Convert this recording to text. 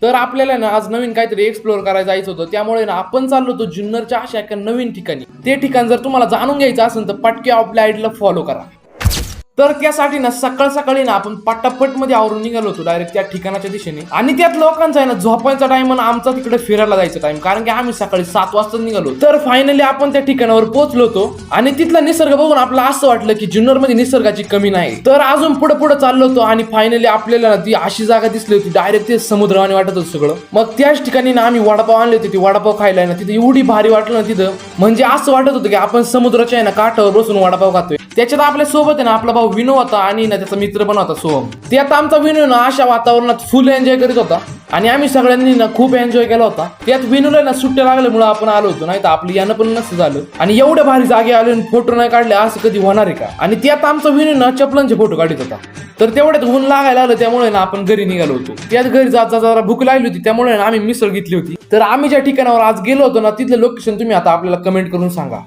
तर आपल्याला ना आज नवीन काहीतरी एक्सप्लोर करायला जायचं होतं, त्यामुळे ना आपण चाललो होतो जुन्नरच्या अशा एका नवीन ठिकाणी. ते ठिकाण जर तुम्हाला जाणून घ्यायचं असेल तर पटके आपल्या आयडीला फॉलो करा. तर त्यासाठी ना सकाळ सकाळी ना आपण पटापट मध्ये आवरून निघालो होतो डायरेक्ट त्या ठिकाणाच्या दिशेने. आणि त्यात लोकांचा आहे ना झोपायचा टाइम आणि आमचा तिकडे फिरायला जायचा टाइम, कारण की आम्ही सकाळी 7 वाजता निघालो. तर फायनली आपण त्या ठिकाणावर पोहोचलो होतो आणि तिथला निसर्ग बघून आपलं असं वाटलं की जुन्नर मध्ये निसर्गाची कमी नाही. तर अजून पुढे पुढे चाललो होतो आणि फायनली आपल्याला ना ती अशी जागा दिसली होती, डायरेक्ट ते समुद्रावानी वाटत होतं सगळं. मग त्याच ठिकाणी ना आम्ही वडापाव आणले होते. ती वडापाव खायला ना तिथे एवढी भारी वाटलं ना तिथं, म्हणजे असं वाटत होतं की आपण समुद्राच्या आहे ना काठावर बसून वडापाव खातोय. त्याच्यात आपल्या सोबत आहे ना आपला भाऊ विनो होता आणि ना त्याचा मित्र पण होता सोहम. त्यात आमचा विनो ना अशा वातावरणात फुल एन्जॉय करीत होता आणि आम्ही सगळ्यांनी ना खूप एन्जॉय केला होता. त्यात विनूला ना सुट्ट्या लागल्यामुळे आपण आलो होतो, नाही तर आपलं यानं पण नसतं झालं. आणि एवढ्या भारी जागे आले फोटो नाही काढले असं कधी होणार आहे का. आणि त्यात आमचा विनू ना चपलांचे फोटो काढत होता. तर तेवढ्यात ऊन लागायला आलं, त्यामुळे ना आपण घरी निघालो होतो. त्यात घरी जात जरा भूक लागली होती, त्यामुळे ना आम्ही मिसळ घेतली होती. तर आम्ही ज्या ठिकाणावर आज गेलो होतो ना तिथलं लोकेशन तुम्ही आता आपल्याला कमेंट करून सांगा.